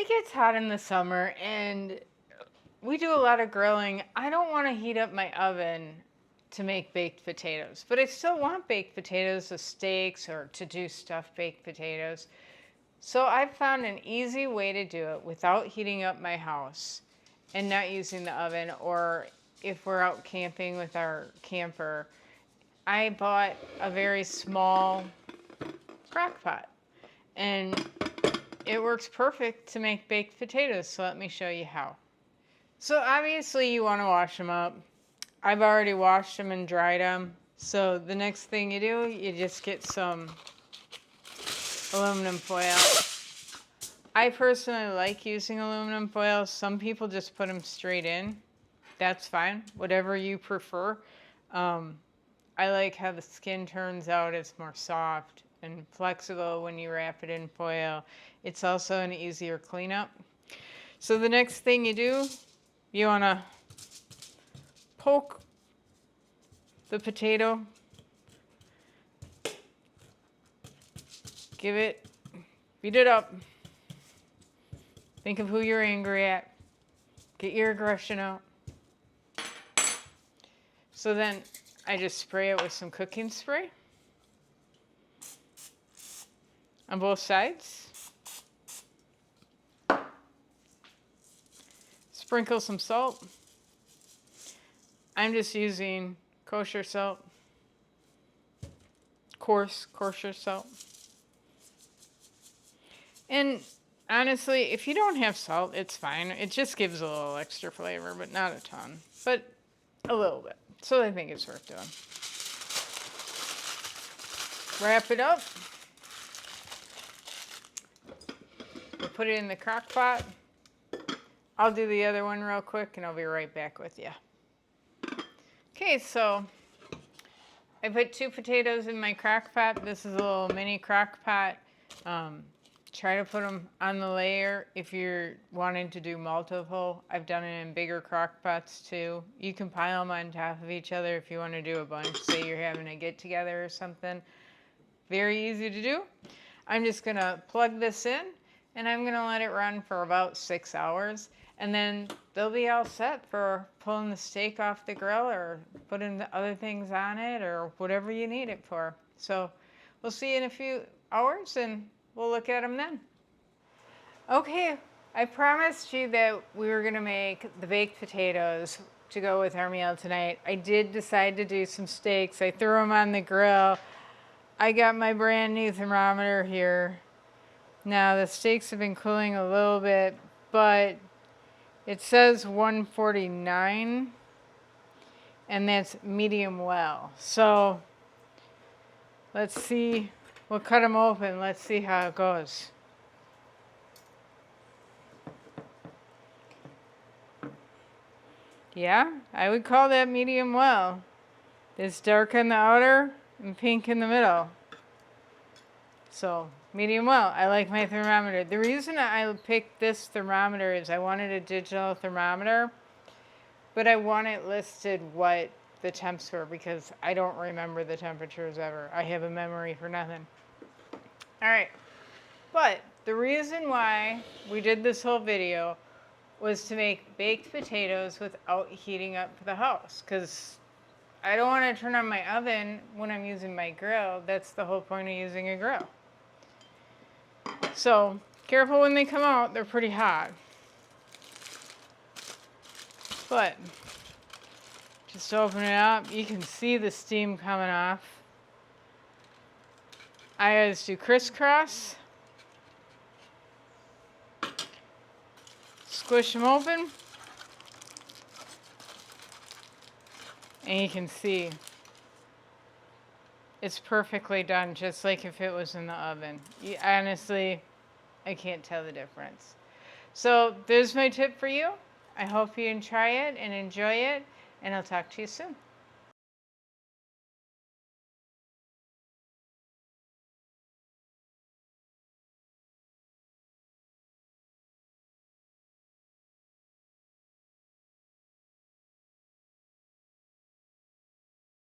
it gets hot in the summer and we do a lot of grilling. I don't want to heat up my oven to make baked potatoes, but I still want baked potatoes with steaks or to do stuffed baked potatoes. So I found an easy way to do it without heating up my house and not using the oven, or if we're out camping with our camper, I bought a very small crock pot and it works perfect to make baked potatoes. So let me show you how. So obviously you want to wash them up. I've already washed them and dried them. So the next thing you do, you just get some aluminum foil. I personally like using aluminum foil. Some people just put them straight in. That's fine, whatever you prefer. I like how the skin turns out. It's more soft and flexible when you wrap it in foil. It's also an easier cleanup. So the next thing you do, you want to poke the potato, beat it up. Think of who you're angry at. Get your aggression out. So then I just spray it with some cooking spray on both sides. Sprinkle some salt. I'm just using kosher salt, kosher salt. And honestly, if you don't have salt, it's fine. It just gives a little extra flavor, but not a ton, but a little bit. So I think it's worth doing. Wrap it up. We'll put it in the crock pot. I'll do the other one real quick and I'll be right back with you. Okay, so I put 2 potatoes in my crock pot. This is a little mini crock pot. Try to put them on the layer if you're wanting to do multiple. I've done it in bigger crock pots too. You can pile them on top of each other if you want to do a bunch. Say you're having a get together or something. Very easy to do. I'm just going to plug this in and I'm going to let it run for about 6 hours. And then they'll be all set for pulling the steak off the grill or putting the other things on it or whatever you need it for. So we'll see you in a few hours and we'll look at them then. Okay, I promised you that we were going to make the baked potatoes to go with our meal tonight. I did decide to do some steaks. I threw them on the grill. I got my brand new thermometer here. Now the steaks have been cooling a little bit, but it says 149, and that's medium well. So let's see. We'll cut them open. Let's see how it goes. Yeah, I would call that medium well. It's dark on the outer and pink in the middle. So medium well. I like my thermometer. The reason I picked this thermometer is I wanted a digital thermometer, but I want it listed what the temps were because I don't remember the temperatures ever. I have a memory for nothing. All right, but the reason why we did this whole video was to make baked potatoes without heating up the house because I don't want to turn on my oven when I'm using my grill. That's the whole point of using a grill. So careful when they come out, they're pretty hot. But just open it up, you can see the steam coming off. I just do crisscross. Squish them open. And you can see it's perfectly done, just like if it was in the oven. Honestly, I can't tell the difference. So there's my tip for you. I hope you try it and enjoy it, and I'll talk to you soon.